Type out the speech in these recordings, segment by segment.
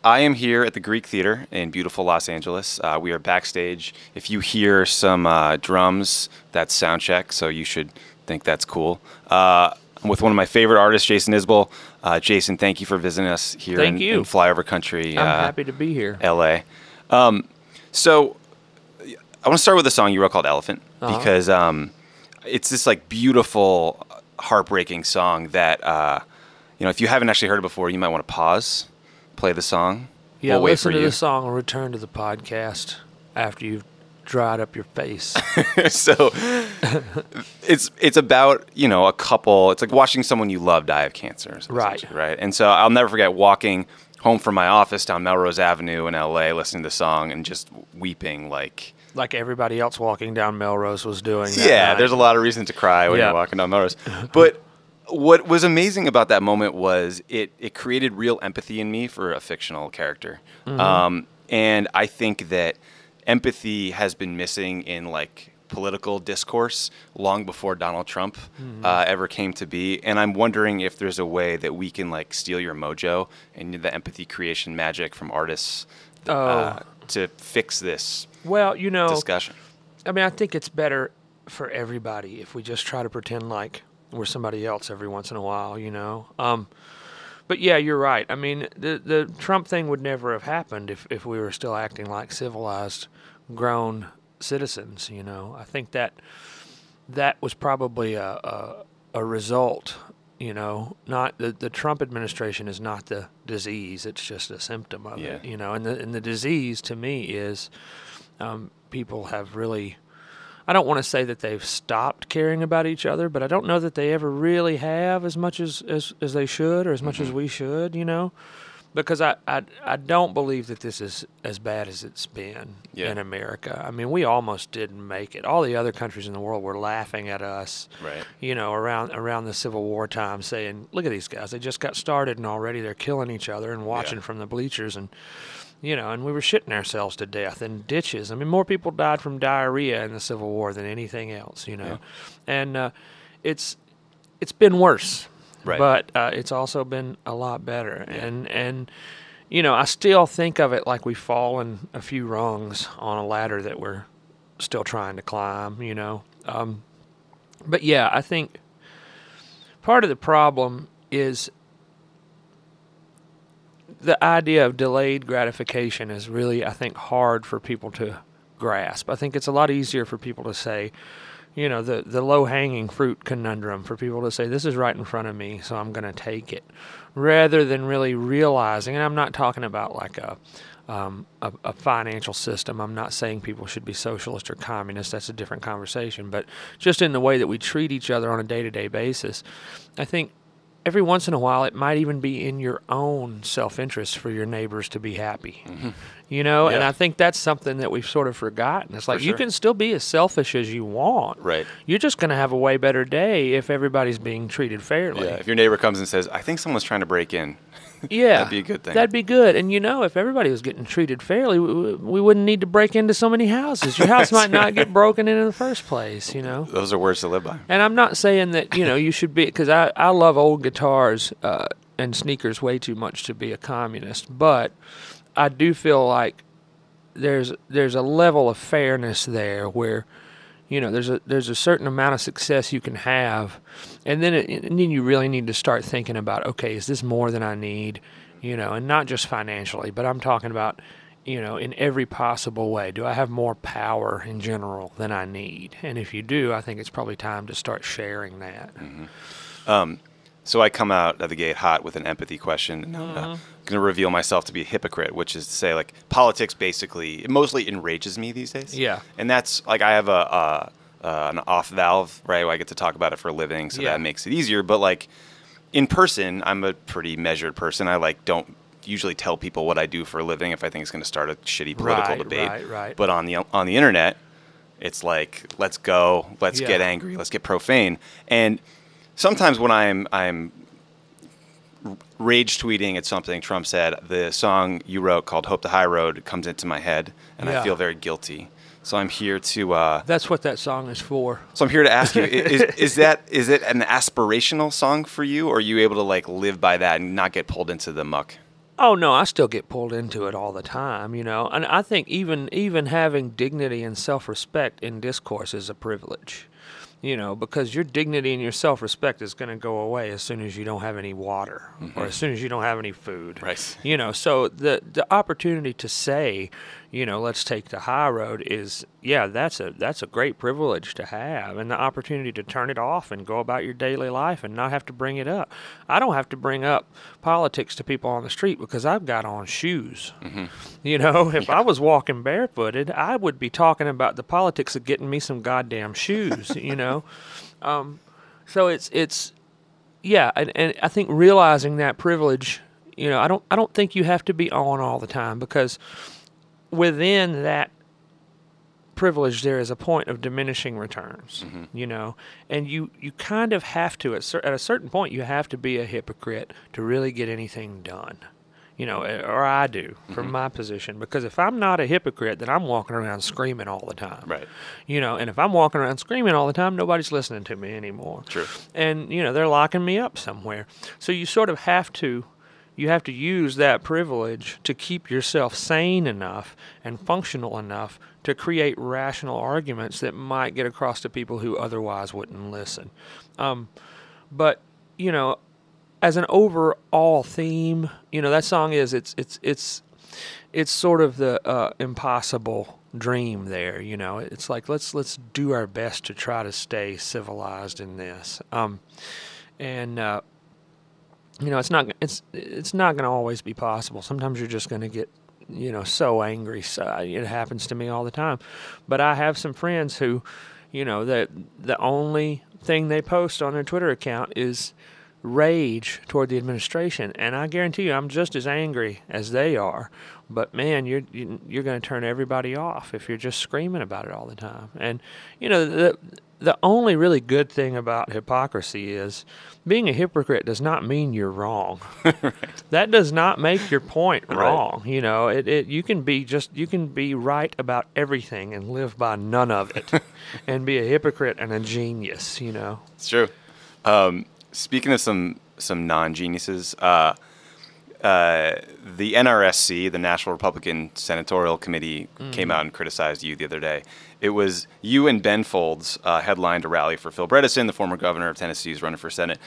I am here at the Greek Theater in beautiful Los Angeles. We are backstage. If you hear some drums, that's sound check, so you should think that's cool. I'm with one of my favorite artists, Jason Isbell. Jason, thank you for visiting us here in flyover country. I'm happy to be here. LA. So I want to start with a song you wrote called Elephant, because it's this like beautiful, heartbreaking song that, if you haven't actually heard it before, you might want to pause, play the song. Yeah, we'll listen to the song and return to the podcast after you've dried up your face. So it's about, a couple. It's like watching someone you love die of cancer. Right. And so I'll never forget walking home from my office down Melrose Avenue in LA, listening to the song and just weeping like everybody else walking down Melrose was doing that Yeah, night. There's a lot of reason to cry when you're walking down Melrose. But what was amazing about that moment was it created real empathy in me for a fictional character. Mm-hmm. And I think that empathy has been missing in like political discourse long before Donald Trump ever came to be. And I'm wondering if there's a way that we can like steal your mojo and the empathy creation magic from artists to fix this discussion. I mean, I think it's better for everybody if we just try to pretend like we're somebody else every once in a while, But yeah, you're right. I mean, the Trump thing would never have happened if we were still acting like civilized, grown citizens, I think that was probably a result, not the Trump administration is not the disease. It's just a symptom of it, and the disease to me is people have really, I don't want to say that they've stopped caring about each other, but I don't know that they ever really have as much as they should or as much as we should, because I don't believe that this is as bad as it's been in America. I mean, we almost didn't make it. All the other countries in the world were laughing at us, around the Civil War time, saying, look at these guys. They just got started and already they're killing each other and watching from the bleachers and and we were shitting ourselves to death in ditches. I mean, more people died from diarrhea in the Civil War than anything else, And it's been worse, but it's also been a lot better. And I still think of it like we've fallen a few rungs on a ladder that we're still trying to climb, But yeah, I think part of the problem is the idea of delayed gratification is really, I think, hard for people to grasp. I think it's a lot easier for people to say, the low-hanging fruit conundrum, for people to say, this is right in front of me, so I'm going to take it, rather than really realizing, and I'm not talking about like a financial system. I'm not saying people should be socialist or communist. That's a different conversation. But just in the way that we treat each other on a day-to-day basis, I think every once in a while, it might even be in your own self-interest for your neighbors to be happy, And I think that's something that we've sort of forgotten. It's like you can still be as selfish as you want. Right. You're just going to have a way better day if everybody's being treated fairly. Yeah. If your neighbor comes and says, I think someone's trying to break in. Yeah. That'd be a good thing. That'd be good. And, if everybody was getting treated fairly, we wouldn't need to break into so many houses. Your house might not get broken in the first place, Those are words to live by. And I'm not saying that, you should be, because I love old guitars and sneakers way too much to be a communist. But I do feel like there's a level of fairness there where, there's a certain amount of success you can have, and then you really need to start thinking about, okay, is this more than I need, and not just financially, but I'm talking about, in every possible way. Do I have more power in general than I need? And if you do, I think it's probably time to start sharing that. So I come out of the gate hot with an empathy question, and I'm going to reveal myself to be a hypocrite, which is to say, like, politics basically, it mostly enrages me these days. Yeah. And that's, like, I have an off valve, right, where I get to talk about it for a living, so that makes it easier. But, like, in person, I'm a pretty measured person. I, like, don't usually tell people what I do for a living if I think it's going to start a shitty political debate. Right. But on the internet, it's like, let's go, let's get angry, let's get profane. And sometimes when I'm rage tweeting at something Trump said, the song you wrote called "Hope the High Road" comes into my head, and I feel very guilty. So I'm here to. That's what that song is for. So I'm here to ask you: is it an aspirational song for you, or are you able to like live by that and not get pulled into the muck? Oh no, I still get pulled into it all the time, you know. And I think even having dignity and self-respect in discourse is a privilege. You know, because your dignity and your self-respect is going to go away as soon as you don't have any water or as soon as you don't have any food. Right. You know, so the opportunity to say, you know, let's take the high road is, yeah, that's a great privilege to have, and the opportunity to turn it off and go about your daily life and not have to bring it up. I don't have to bring up politics to people on the street because I've got on shoes. You know, if I was walking barefooted, I would be talking about the politics of getting me some goddamn shoes, you know. So it's yeah, and I think realizing that privilege, you know, I don't think you have to be on all the time, because within that privilege there is a point of diminishing returns, you know, and you kind of have to at a certain point you have to be a hypocrite to really get anything done. You know, or I do from my position, because if I'm not a hypocrite, then I'm walking around screaming all the time. Right. You know, and if I'm walking around screaming all the time, nobody's listening to me anymore. True. And, you know, they're locking me up somewhere. So you sort of have to use that privilege to keep yourself sane enough and functional enough to create rational arguments that might get across to people who otherwise wouldn't listen. But, you know, as an overall theme, you know, that song is it's sort of the impossible dream there. You know, it's like let's do our best to try to stay civilized in this. And you know, it's not going to always be possible. Sometimes you're just going to get, you know, so angry. So it happens to me all the time. But I have some friends who, you know, that the only thing they post on their Twitter account is rage toward the administration, and I guarantee you I'm just as angry as they are. But man, you're going to turn everybody off if you're just screaming about it all the time. And you know, the only really good thing about hypocrisy is being a hypocrite does not mean you're wrong. Right. That does not make your point wrong. Right. You know, you can be right about everything and live by none of it, and be a hypocrite and a genius. You know, it's true. Speaking of some non-geniuses, the NRSC, the National Republican Senatorial Committee, came out and criticized you the other day. It was you and Ben Folds headlined a rally for Phil Bredesen, the former governor of Tennessee, who's running for Senate.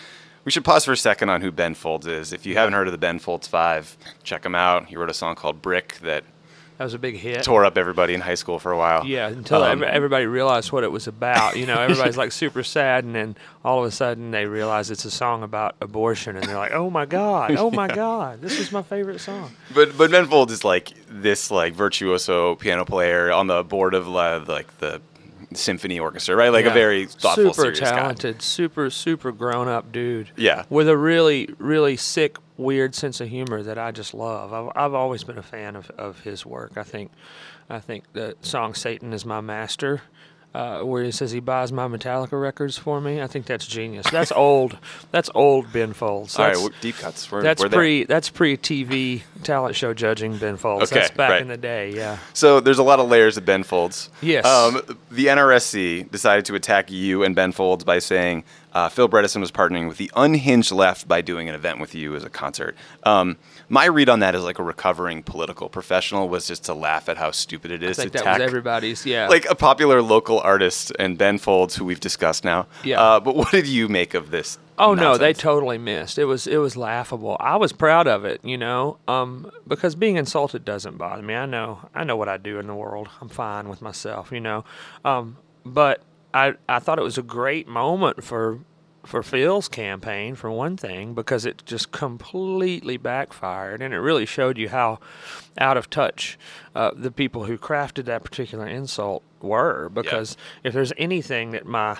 We should pause for a second on who Ben Folds is. If you haven't heard of the Ben Folds Five, check him out. He wrote a song called "Brick" that was a big hit. Tore up everybody in high school for a while. Yeah, until everybody realized what it was about. You know, everybody's like super sad, and then all of a sudden they realize it's a song about abortion, and they're like, "Oh my God, oh my God, this is my favorite song." But Ben Folds is like this virtuoso piano player on the board of like the symphony orchestra, right? Like a very thoughtful, super serious talented, guy. super grown up dude. Yeah, with a really sick, weird sense of humor that I just love. I've always been a fan of his work. I think the song "Satan Is My Master," where he says he buys my Metallica records for me, I think that's genius. That's old. That's old Ben Folds. All right, deep cuts. That's pre-TV talent show judging Ben Folds. Okay, that's back in the day, yeah. So there's a lot of layers of Ben Folds. Yes. The NRSC decided to attack you and Ben Folds by saying Phil Bredesen was partnering with the unhinged left by doing an event with you as a concert. My read on that as like a recovering political professional was just to laugh at how stupid it is I think to that attack was everybody's, yeah. like a popular local artist and Ben Folds, who we've discussed now. Yeah. But what did you make of this? Oh nonsense? No, they totally missed. It was laughable. I was proud of it, you know, because being insulted doesn't bother me. I know what I do in the world. I'm fine with myself, you know. But I thought it was a great moment for Phil's campaign, for one thing, because it just completely backfired, and it really showed you how out of touch the people who crafted that particular insult were. Because if there's anything that my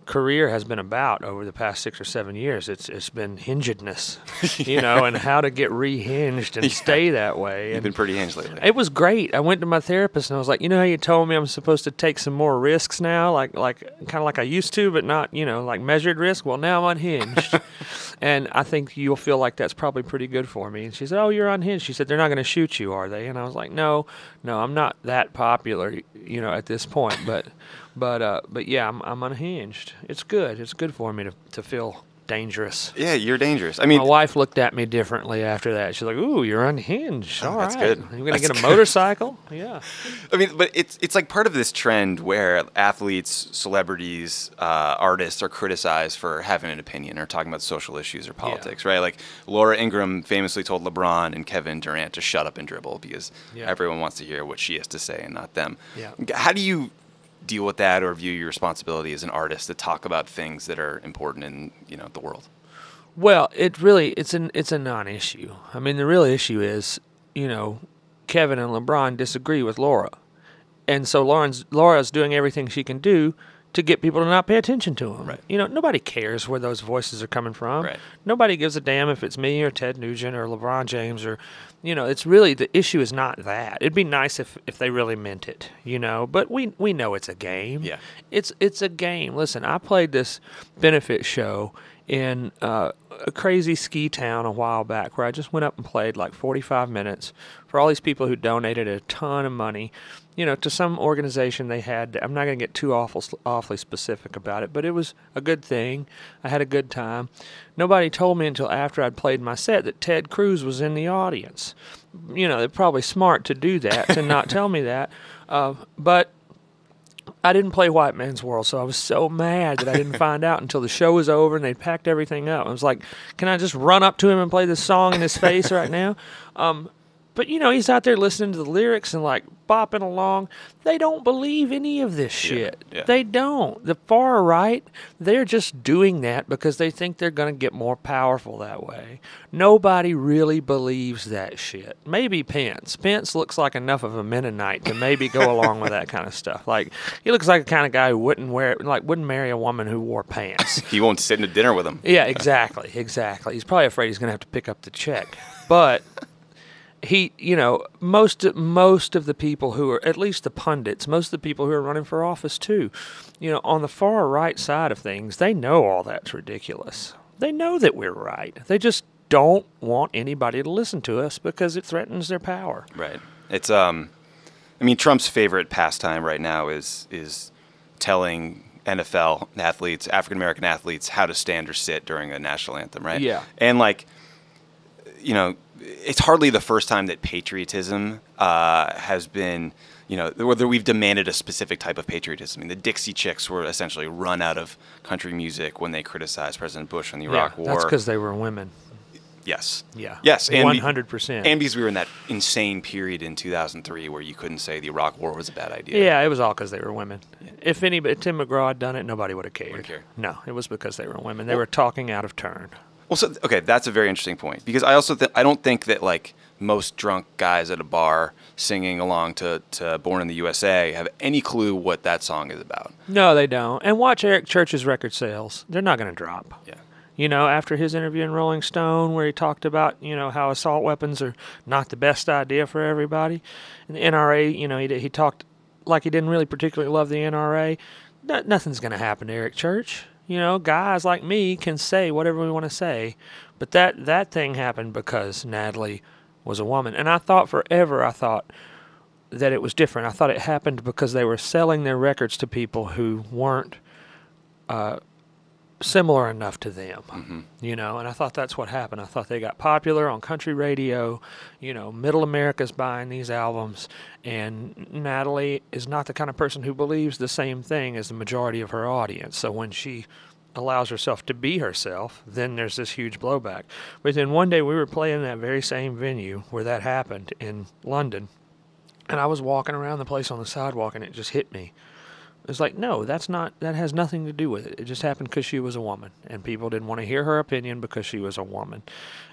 career has been about over the past 6 or 7 years, it's been hingedness, you know, and how to get rehinged and stay that way. You've been pretty hinged lately. It was great. I went to my therapist and I was like, you know how you told me I'm supposed to take some more risks now, like kind of like I used to, but not, you know, like measured risk. Well, now I'm unhinged, and I think you'll feel like that's probably pretty good for me. And she said, "Oh, you're unhinged." She said, "They're not going to shoot you, are they?" And I was like, No, I'm not that popular, you know, at this point, but yeah, I'm unhinged. It's good. It's good for me to feel dangerous. Yeah, you're dangerous. I mean, my wife looked at me differently after that. She's like, "Ooh, you're unhinged. All that's right. good. You're gonna That's get a good. motorcycle?" Yeah. I mean, but it's like part of this trend where athletes, celebrities, artists are criticized for having an opinion or talking about social issues or politics, right? Like Laura Ingraham famously told LeBron and Kevin Durant to shut up and dribble because everyone wants to hear what she has to say and not them. Yeah. How do you deal with that or view your responsibility as an artist to talk about things that are important in the world? Well, it's a non-issue. I mean, the real issue is, Kevin and LeBron disagree with Laura, and so Laura's doing everything she can do to get people to not pay attention to them. Right. Nobody cares where those voices are coming from. Right. Nobody gives a damn if it's me or Ted Nugent or LeBron James or, it's really, the issue is not that. It'd be nice if they really meant it, but we know it's a game. Yeah. It's a game. Listen, I played this benefit show in a crazy ski town a while back where I just went up and played like 45 minutes for all these people who donated a ton of money, to some organization they had. I'm not going to get too awfully specific about it, but it was a good thing. I had a good time. Nobody told me until after I'd played my set that Ted Cruz was in the audience. They're probably smart to do that, to not tell me that. But I didn't play White Man's World, so I was so mad that I didn't find out until the show was over and they'd packed everything up. I was like, can I just run up to him and play this song in his face right now? But, he's out there listening to the lyrics and, like, bopping along. They don't believe any of this shit. Yeah. They don't. The far right, they're just doing that because they think they're going to get more powerful that way. Nobody really believes that shit. Maybe Pence. Pence looks like enough of a Mennonite to maybe go along with that kind of stuff. Like, he looks like the kind of guy who wouldn't marry a woman who wore pants. He won't sit in a dinner with him. Yeah, exactly. He's probably afraid he's going to have to pick up the check. But he, most of the people who are, at least the pundits, most of the people who are running for office too, on the far right side of things, they know all that's ridiculous. They know that we're right. They just don't want anybody to listen to us because it threatens their power. Right. It's Trump's favorite pastime right now is telling NFL athletes, African American athletes, how to stand or sit during a national anthem, right? Yeah. And it's hardly the first time that patriotism has been, whether we've demanded a specific type of patriotism. I mean, the Dixie Chicks were essentially run out of country music when they criticized President Bush on the Iraq War. That's because they were women. Yes. Yeah. Yes. And 100%. And because we were in that insane period in 2003 where you couldn't say the Iraq War was a bad idea. Yeah, it was all because they were women. Yeah. If Tim McGraw had done it, nobody would have cared. Wouldn't care. No, it was because they were women. They were talking out of turn. Well, so okay, that's a very interesting point because I also I don't think that like most drunk guys at a bar singing along to "Born in the USA" have any clue what that song is about. No, they don't. And watch Eric Church's record sales; they're not going to drop. Yeah. After his interview in Rolling Stone, where he talked about how assault weapons are not the best idea for everybody, and the NRA, he talked like he didn't really particularly love the NRA. Nothing's going to happen to Eric Church. Guys like me can say whatever we want to say, but that thing happened because Natalie was a woman. And I thought forever, that it was different. I thought it happened because they were selling their records to people who weren't similar enough to them, and I thought that's what happened. I thought they got popular on country radio, middle America's buying these albums, and Natalie is not the kind of person who believes the same thing as the majority of her audience. So when she allows herself to be herself, then there's this huge blowback. But then one day we were playing that very same venue where that happened in London, and I was walking around the place on the sidewalk, and it just hit me. It's like, no, that has nothing to do with it. It just happened because she was a woman, and people didn't want to hear her opinion because she was a woman,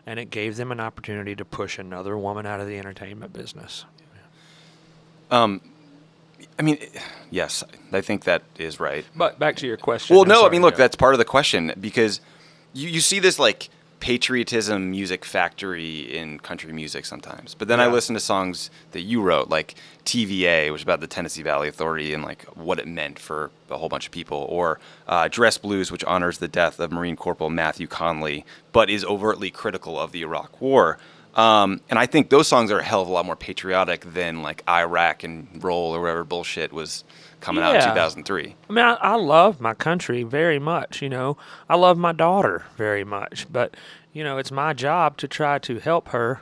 and it gave them an opportunity to push another woman out of the entertainment business. Yes, I think that is right. But back to your question. Well, no, look, that's part of the question because you see this like patriotism music factory in country music sometimes. But then I listen to songs that you wrote, like TVA, which is about the Tennessee Valley Authority and like what it meant for a whole bunch of people, or Dress Blues, which honors the death of Marine Corporal Matthew Conley, but is overtly critical of the Iraq War. And I think those songs are a hell of a lot more patriotic than like Iraq and Roll or whatever bullshit was coming out in 2003. I mean, I love my country very much, I love my daughter very much, but, it's my job to try to help her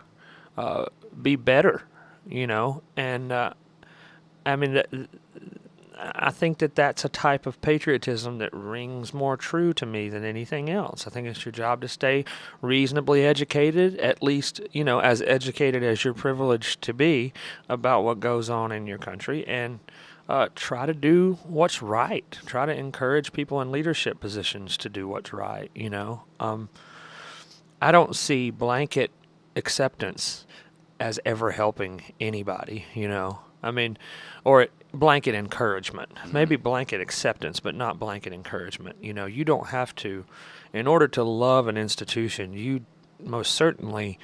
be better, and I mean, I think that's a type of patriotism that rings more true to me than anything else. I think it's your job to stay reasonably educated, at least, as educated as you're privileged to be about what goes on in your country, and try to do what's right. Try to encourage people in leadership positions to do what's right, I don't see blanket acceptance as ever helping anybody, I mean, or blanket encouragement. Maybe blanket acceptance, but not blanket encouragement. You don't have to, in order to love an institution, you most certainly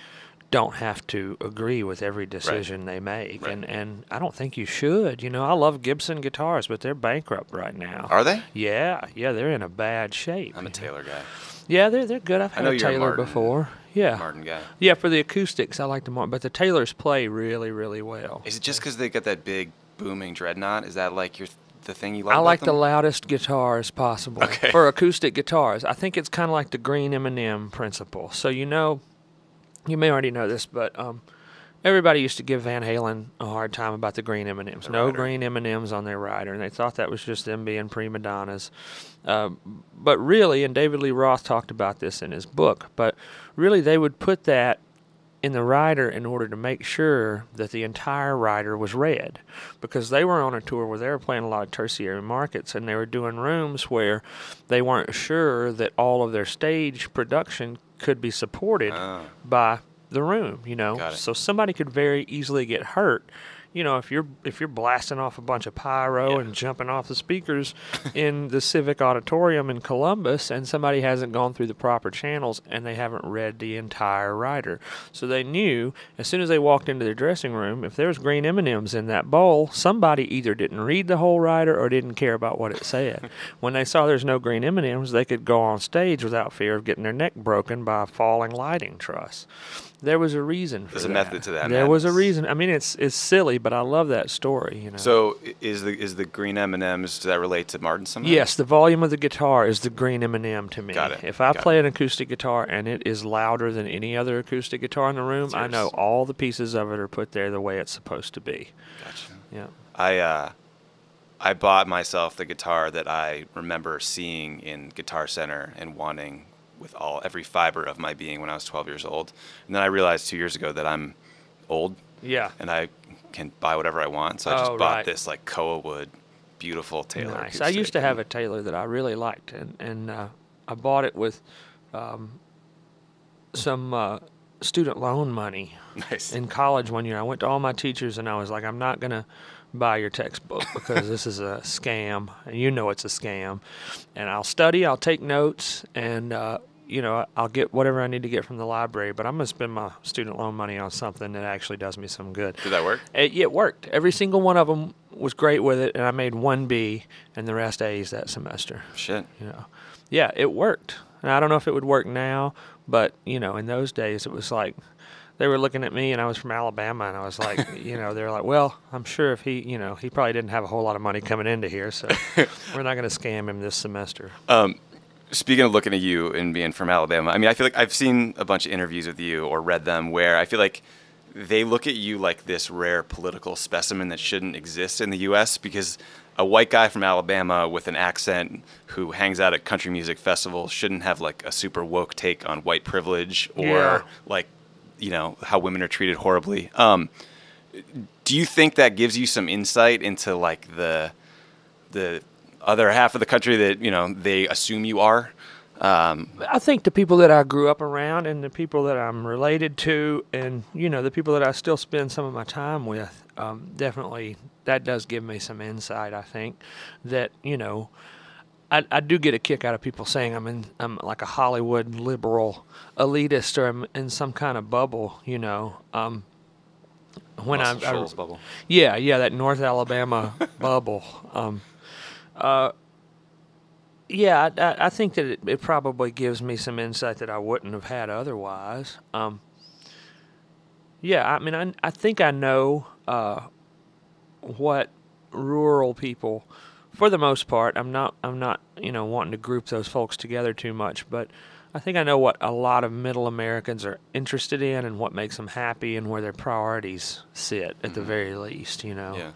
don't have to agree with every decision they make. Right. And I don't think you should. I love Gibson guitars, but they're bankrupt right now. Are they? Yeah, they're in a bad shape. I'm a Taylor guy. Yeah, they're good. I've had a Taylor before. Yeah. Martin guy. Yeah, for the acoustics, I like the Martin, but the Taylors play really, really well. Is it just because they got that big booming dreadnought? Is that like the thing you like? I about like them? the loudest guitars possible for acoustic guitars. I think it's kind of like the green M&M principle. So you may already know this, but everybody used to give Van Halen a hard time about the green M&Ms. No green M&Ms on their rider, and they thought that was just them being prima donnas. But really, and David Lee Roth talked about this in his book, but really they would put that in the rider in order to make sure that the entire rider was red, because they were on a tour where they were playing a lot of tertiary markets, and they were doing rooms where they weren't sure that all of their stage production could be supported by the room, So somebody could very easily get hurt. If you're blasting off a bunch of pyro and jumping off the speakers in the Civic Auditorium in Columbus, and somebody hasn't gone through the proper channels and they haven't read the entire rider. So they knew as soon as they walked into their dressing room, if there was green M&Ms in that bowl, somebody either didn't read the whole rider or didn't care about what it said. When they saw there's no green M&Ms, they could go on stage without fear of getting their neck broken by a falling lighting truss. There was a reason for that. There's a method to that. There was a reason. I mean, it's silly, but I love that story. So is the green M&Ms, does that relate to Martin somehow? Yes, the volume of the guitar is the green M&M to me. Got it. If I play an acoustic guitar and it is louder than any other acoustic guitar in the room, I know all the pieces of it are put there the way it's supposed to be. Gotcha. Yeah. I bought myself the guitar that I remember seeing in Guitar Center and wanting with every fiber of my being when I was 12 years old. And then I realized 2 years ago that I'm old. Yeah. And I can buy whatever I want. So I just bought this like Koa wood, beautiful Taylor. Nice. I used to have a Taylor that I really liked, and I bought it with some student loan money. Nice. In college one year. I went to all my teachers and I was like, I'm not going to buy your textbook because this is a scam, and it's a scam. And I'll study, I'll take notes, and I'll get whatever I need to get from the library, but I'm going to spend my student loan money on something that actually does me some good. Did that work? It worked. Every single one of them was great with it, and I made 1 B and the rest A's that semester. Shit. Yeah, it worked. And I don't know if it would work now, but, in those days it was like they were looking at me, and I was from Alabama, and I was like, they were like, well, I'm sure if he probably didn't have a whole lot of money coming into here, so we're not going to scam him this semester. Speaking of looking at you and being from Alabama, I mean, I feel like I've seen a bunch of interviews with you or read them where I feel like they look at you like this rare political specimen that shouldn't exist in the U.S. because a white guy from Alabama with an accent who hangs out at country music festivals shouldn't have like a super woke take on white privilege or like, how women are treated horribly. Do you think that gives you some insight into like the other half of the country that, they assume you are? I think the people that I grew up around and the people that I'm related to and, the people that I still spend some of my time with, definitely that does give me some insight, I think, that, I do get a kick out of people saying I'm like a Hollywood liberal elitist or I'm in some kind of bubble, when Shoals bubble. Yeah, that North Alabama bubble. I think that it probably gives me some insight that I wouldn't have had otherwise. I think I know what rural people, for the most part. I'm not wanting to group those folks together too much, but I think I know what a lot of middle Americans are interested in and what makes them happy and where their priorities sit at the very least, Yeah.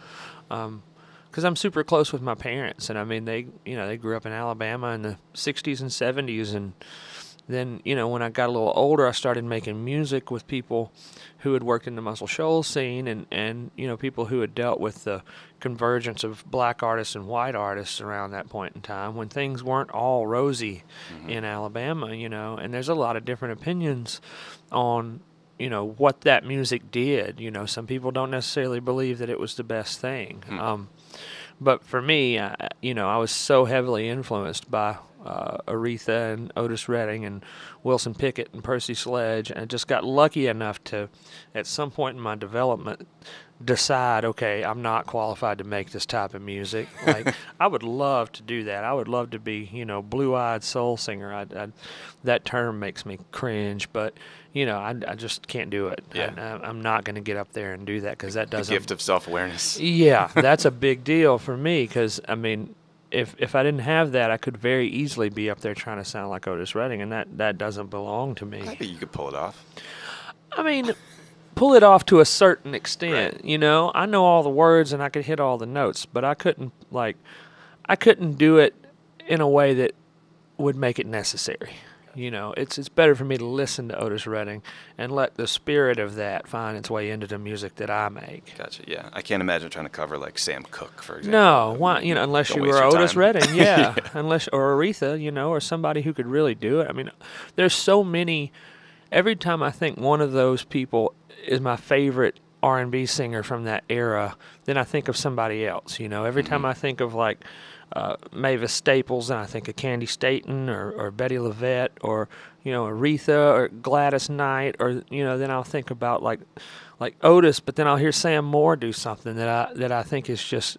Because I'm super close with my parents, and I mean they grew up in Alabama in the 60s and 70s, and then when I got a little older, I started making music with people who had worked in the Muscle Shoals scene, and people who had dealt with the convergence of black artists and white artists around that point in time when things weren't all rosy in Alabama, and there's a lot of different opinions on what that music did. Some people don't necessarily believe that it was the best thing. But for me, I was so heavily influenced by Aretha and Otis Redding and Wilson Pickett and Percy Sledge, and I just got lucky enough to, at some point in my development, decide, okay, I'm not qualified to make this type of music. Like, I would love to do that. I would love to be, blue-eyed soul singer. That term makes me cringe, but I just can't do it. Yeah. I'm not going to get up there and do that because that doesn't. The gift of self-awareness. Yeah, that's a big deal for me because I mean, if I didn't have that, I could very easily be up there trying to sound like Otis Redding, and that doesn't belong to me. I think you could pull it off. I mean, pull it off to a certain extent. Right. I know all the words and I could hit all the notes, but I couldn't do it in a way that would make it necessary. It's better for me to listen to Otis Redding and let the spirit of that find its way into the music that I make. Gotcha. Yeah, I can't imagine trying to cover like Sam Cooke, for example. No, why? Unless Don't you waste were your Otis time. Redding, yeah. Unless or Aretha, or somebody who could really do it. I mean, there's so many. Every time I think one of those people is my favorite R&B singer from that era, then I think of somebody else. Every time I think of like Mavis Staples, and I think of Candy Staton or Betty Lovett or Aretha or Gladys Knight, or then I'll think about like Otis, but then I'll hear Sam Moore do something that I think is just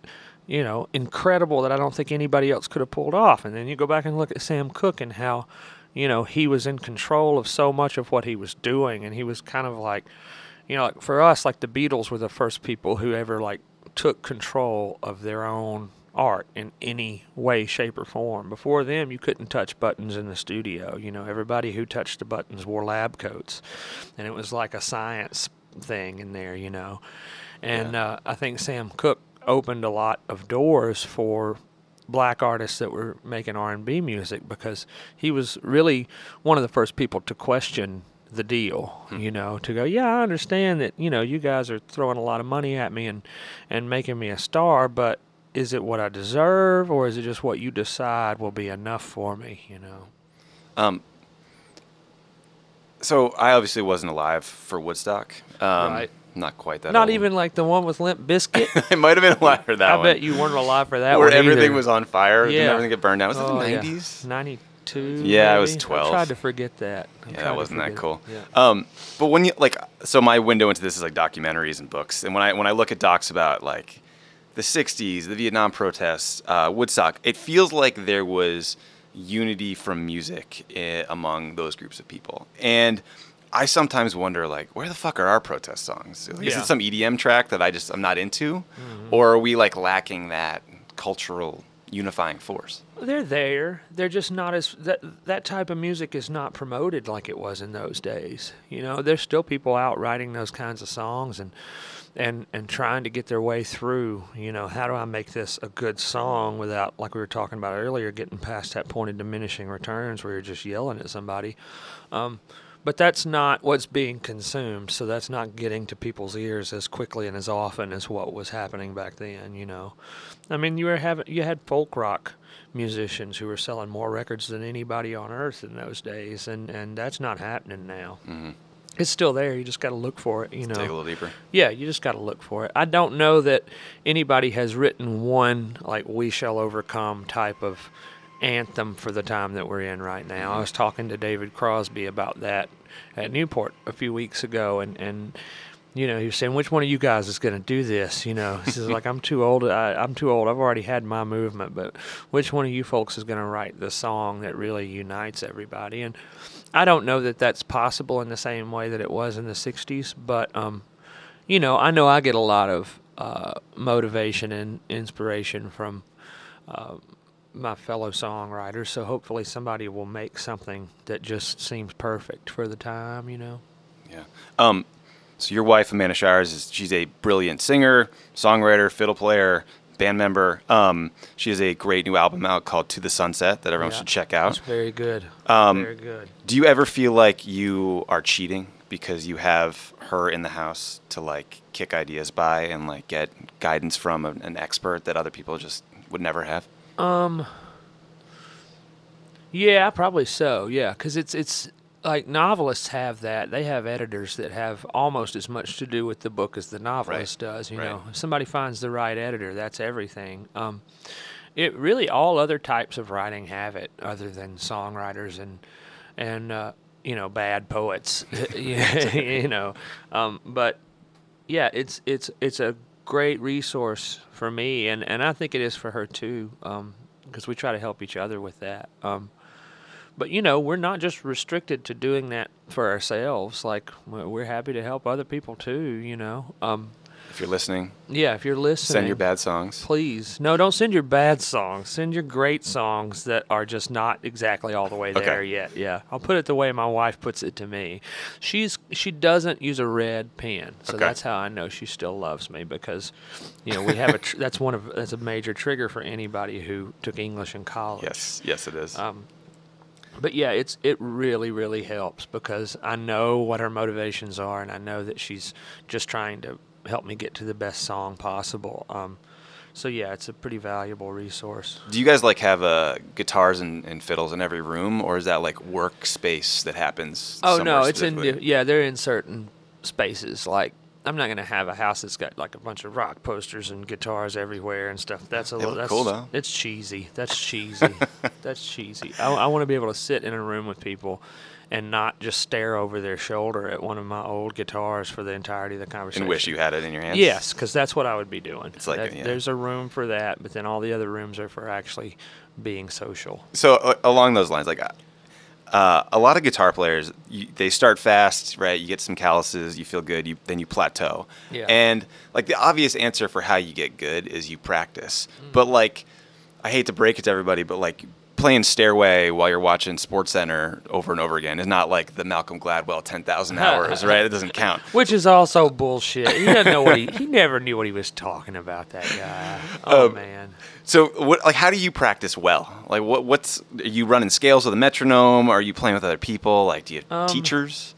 incredible that I don't think anybody else could have pulled off. And then you go back and look at Sam Cooke and how he was in control of so much of what he was doing, and he was kind of like like for us, like the Beatles were the first people who ever like took control of their own art in any way, shape, or form. Before them, you couldn't touch buttons in the studio. Everybody who touched the buttons wore lab coats, and it was like a science thing in there, And I think Sam Cooke opened a lot of doors for black artists that were making R&B music because he was really one of the first people to question the deal, to go, yeah, I understand that, you guys are throwing a lot of money at me and making me a star, but is it what I deserve, or is it just what you decide will be enough for me, So I obviously wasn't alive for Woodstock. Right. Not quite that Not old. even like the one with Limp Bizkit? I might have been alive for that I one. bet you weren't alive for that Where one everything either. was on fire. Yeah. Didn't everything get burned down? Was it the Yeah. 90s? 92, Yeah, I was maybe? 12. I tried to forget that. Yeah, it wasn't that cool. Yeah. But when you so my window into this is like documentaries and books, and when I look at docs about like the '60s, the Vietnam protests, Woodstock, it feels like there was unity from music among those groups of people, and I sometimes wonder, like, where the fuck are our protest songs? Like, is Yeah. it some EDM track that I'm not into, or are we like lacking that cultural unifying force? They're there. They're just not as that type of music is not promoted like it was in those days. There's still people out writing those kinds of songs and trying to get their way through. How do I make this a good song without, like we were talking about earlier, getting past that point of diminishing returns where you're just yelling at somebody. But that's not what's being consumed, so that's not getting to people's ears as quickly and as often as what was happening back then, I mean, you had folk rock musicians who were selling more records than anybody on earth in those days, and that's not happening now. Mm-hmm. It's still there. You just got to look for it, Dig a little deeper. Yeah, you just got to look for it. I don't know that anybody has written one, like, We Shall Overcome type of anthem for the time that we're in right now. I was talking to David Crosby about that at Newport a few weeks ago, and he was saying, which one of you guys is going to do this? He says, like, I'm too old. I'm too old. I've already had my movement, but which one of you folks is going to write the song that really unites everybody? And I don't know that that's possible in the same way that it was in the 60s, but, I know I get a lot of motivation and inspiration from my fellow songwriters. So hopefully somebody will make something that just seems perfect for the time, Yeah. So your wife, Amanda Shires, she's a brilliant singer, songwriter, fiddle player, band member. She has a great new album out called To the Sunset that everyone should check out. It's very good. Very good. Do you ever feel like you are cheating because you have her in the house to like kick ideas by and like get guidance from an expert that other people just would never have? Yeah, probably so. Yeah, because it's like novelists have that. They have editors that have almost as much to do with the book as the novelist does. You know, if somebody finds the right editor, that's everything. It really all other types of writing have it, other than songwriters and bad poets. But yeah, it's a great resource for me, and I think it is for her too, because we try to help each other with that. But, we're not just restricted to doing that for ourselves. Like, we're happy to help other people too, If you're listening. Yeah, if you're listening. Send your bad songs. Please. No, don't send your bad songs. Send your great songs that are just not exactly all the way there yet. Yeah. I'll put it the way my wife puts it to me. She doesn't use a red pen. So that's how I know she still loves me, because, we have that's a major trigger for anybody who took English in college. Yes, it is. But yeah, it really, really helps, because I know what her motivations are, and I know that she's just trying to help me get to the best song possible. So yeah, it's a pretty valuable resource. Do you guys like have guitars and fiddles in every room, or is that like workspace that happens? Oh no, it's they're in certain spaces. Like, I'm not gonna have a house that's got like a bunch of rock posters and guitars everywhere and stuff. That's cool though. It's cheesy. That's cheesy. That's cheesy. I want to be able to sit in a room with people and not just stare over their shoulder at one of my old guitars for the entirety of the conversation. And wish you had it in your hands? Yes, because that's what I would be doing. It's like there's a room for that, but then all the other rooms are for actually being social. So along those lines, like a lot of guitar players, they start fast, right? You get some calluses, you feel good, then you plateau. Yeah. And like the obvious answer for how you get good is you practice. But like, I hate to break it to everybody, but like playing Stairway while you're watching SportsCenter over and over again is not like the Malcolm Gladwell 10,000 hours, right? It doesn't count. Which is also bullshit. He doesn't know he never knew what he was talking about, that guy. Oh man. So how do you practice well? Like are you running scales with a metronome? Are you playing with other people? Like, do you have teachers?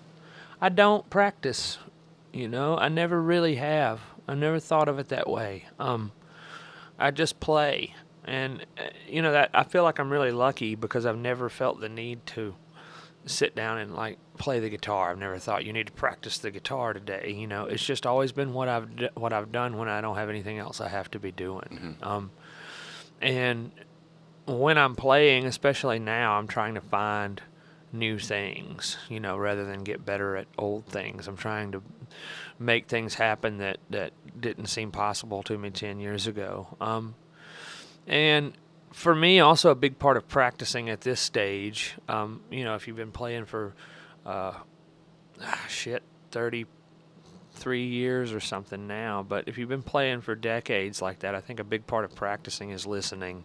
I don't practice, I never really have. I never thought of it that way. I just play. And, that I feel like I'm really lucky, because I've never felt the need to sit down and, like, play the guitar. I've never thought you need to practice the guitar today. It's just always been what I've done when I don't have anything else I have to be doing. Mm-hmm. And when I'm playing, especially now, I'm trying to find new things, rather than get better at old things. I'm trying to make things happen that didn't seem possible to me 10 years ago. And for me, also a big part of practicing at this stage, if you've been playing for, 33 years or something now, but if you've been playing for decades like that, I think a big part of practicing is listening,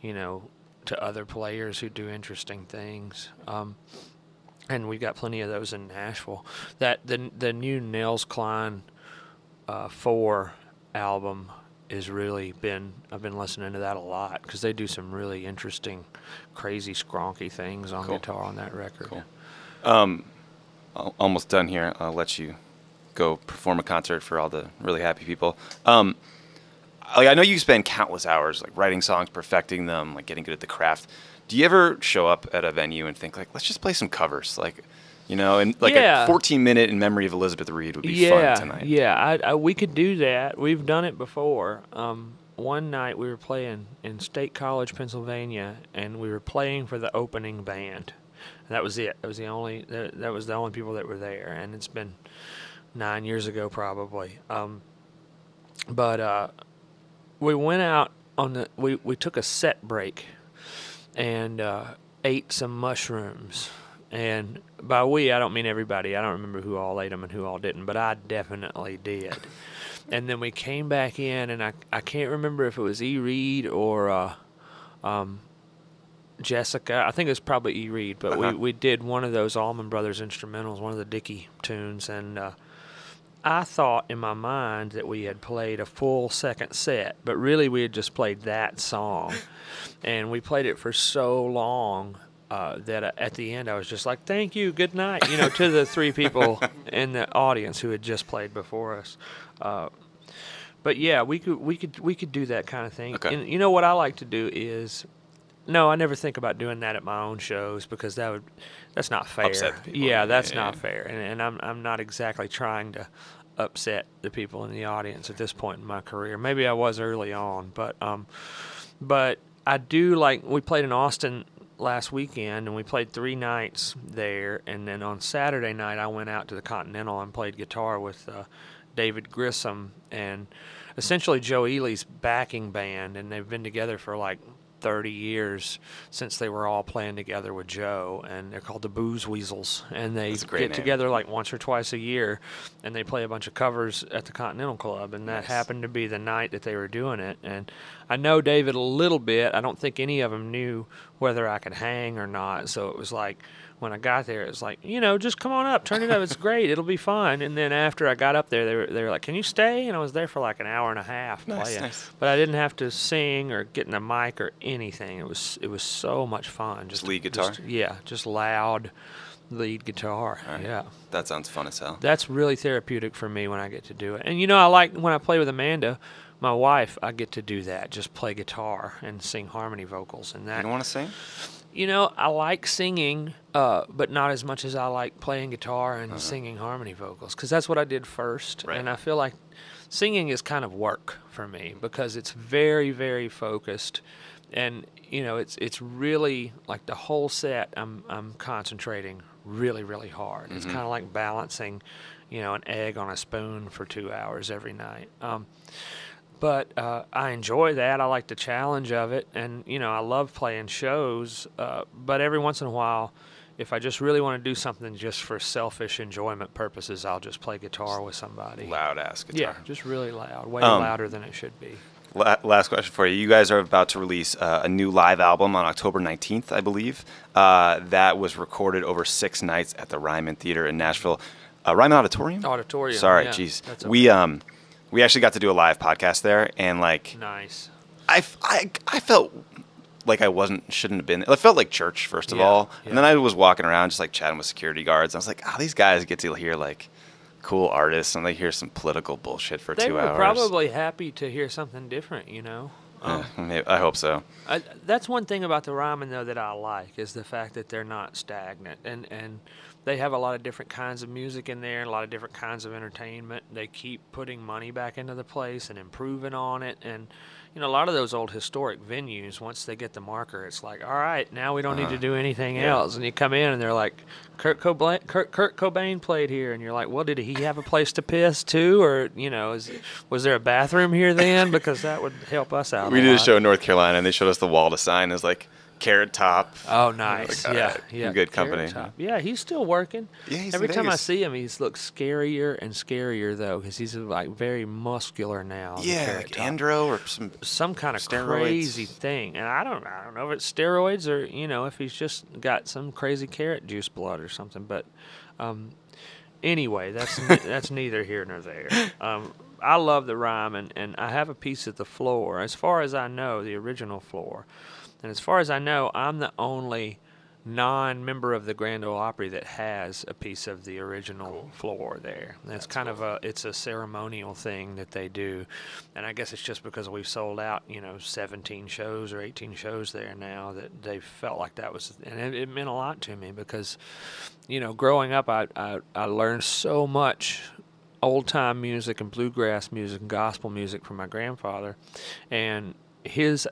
to other players who do interesting things. And we've got plenty of those in Nashville. The new Nels Cline 4 album is really I've been listening to that a lot, because they do some really interesting, crazy, skronky things on guitar on that record. Cool. Almost done here. I'll let you go perform a concert for all the really happy people. I know you spend countless hours like writing songs, perfecting them, like getting good at the craft. Do you ever show up at a venue and think like, let's just play some covers, like, and like a 14-minute in memory of Elizabeth Reed would be fun tonight? Yeah, we could do that. We've done it before. One night we were playing in State College, Pennsylvania, and we were playing for the opening band. And that was it. That was the only people that were there, and it's been 9 years ago probably. But we went out we took a set break and ate some mushrooms. And by we, I don't mean everybody. I don't remember who all ate them and who all didn't, but I definitely did. And then we came back in, and I can't remember if it was E. Reed or Jessica. I think it was probably E. Reed, but we did one of those Allman Brothers instrumentals, one of the Dickey tunes, and I thought in my mind that we had played a full second set, but really we had just played that song. And we played it for so long that at the end I was just like, thank you, good night, to the three people in the audience who had just played before us. But yeah, we could do that kind of thing. Okay. And you know what I like to do is, no, I never think about doing that at my own shows because that's not fair. Upset people. Yeah, that's not fair. And I'm not exactly trying to upset the people in the audience at this point in my career. Maybe I was early on, but I do like, we played in Austin last weekend, and we played 3 nights there, and then on Saturday night I went out to the Continental and played guitar with David Grissom and essentially Joe Ely's backing band, and they've been together for like 30 years since they were all playing together with Joe, and they're called the Booze Weasels, and they get together like once or twice a year, and they play a bunch of covers at the Continental Club, and that happened to be the night that they were doing it. And I know David a little bit. I don't think any of them knew whether I could hang or not, so it was like, when I got there, it was like, just come on up, turn it up, it's great, it'll be fun. And then after I got up there, they were like, can you stay? And I was there for like an hour and a half playing. Nice. But I didn't have to sing or get in a mic or anything. It was so much fun. Just lead guitar? Just loud lead guitar. Right. Yeah. That sounds fun as hell. That's really therapeutic for me when I get to do it. And I like when I play with Amanda, my wife, I get to do that, just play guitar and sing harmony vocals. And that. You don't want to sing? I like singing, but not as much as I like playing guitar and singing harmony vocals, because that's what I did first. Right. And I feel like singing is kind of work for me because it's very, very focused. And, it's really like the whole set I'm concentrating really, really hard. Mm-hmm. It's kind of like balancing, an egg on a spoon for 2 hours every night. But I enjoy that. I like the challenge of it. And, I love playing shows. But every once in a while, if I just really want to do something just for selfish enjoyment purposes, I'll just play guitar with somebody. Loud-ass guitar. Yeah, just really loud. Way louder than it should be. Last question for you. You guys are about to release a new live album on October 19th, I believe. That was recorded over 6 nights at the Ryman Theater in Nashville. Ryman Auditorium? Auditorium. Sorry, yeah, jeez. Okay. We actually got to do a live podcast there, and nice. I felt like shouldn't have been. It felt like church first of all, and then I was walking around just like chatting with security guards. And I was like, these guys get to hear like cool artists, and they hear some political bullshit for 2 hours. They were probably happy to hear something different, I hope so. That's one thing about the Ryman, though, that I like, is the fact that they're not stagnant. And they have a lot of different kinds of music in there, a lot of different kinds of entertainment. They keep putting money back into the place and improving on it. And, a lot of those old historic venues, once they get the marker, it's like, all right, now we don't need to do anything else. And you come in and they're like, Kurt Cobain played here. And you're like, well, did he have a place to piss too? Or, was there a bathroom here then? Because that would help us out. We did a show in North Carolina, and they showed us the wall to sign. It was like Carrot Top. Oh, nice. Like, yeah. Good company. Yeah, he's still working. Yeah, he's Every in time I Vegas. see him, he looks scarier and scarier, though, because he's like very muscular now. Yeah, like andro or some kind of steroids. Crazy thing. And I don't know if it's steroids or, if he's just got some crazy carrot juice blood or something. But anyway, that's neither here nor there. I love the Ryman, and I have a piece of the floor. As far as I know, the original floor. And as far as I know, I'm the only non-member of the Grand Ole Opry that has a piece of the original floor there. And it's kind of it's a ceremonial thing that they do. And I guess it's just because we've sold out, 17 shows or 18 shows there now that they felt like that was, and it meant a lot to me because, growing up, I learned so much old-time music and bluegrass music and gospel music from my grandfather. And his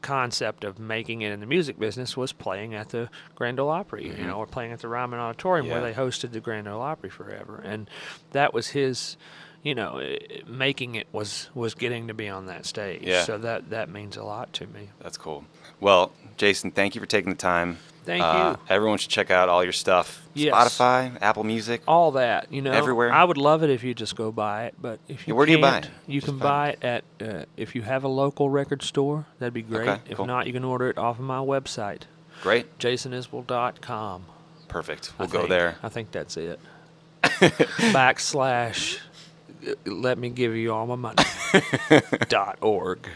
concept of making it in the music business was playing at the Grand Ole Opry, or playing at the Ryman Auditorium where they hosted the Grand Ole Opry forever. And that was his, making it was getting to be on that stage. Yeah. So that means a lot to me. That's cool. Well, Jason, thank you for taking the time. Thank you. Everyone should check out all your stuff. Yes. Spotify, Apple Music. All that, Everywhere. I would love it if you just go buy it, but if you Where do you buy can't, it? you can buy it at if you have a local record store, that'd be great. Okay, if cool. not, you can order it off of my website, Great. jasonisbell.com. Perfect. We'll go there. I think that's it. / let me give you all my money .org.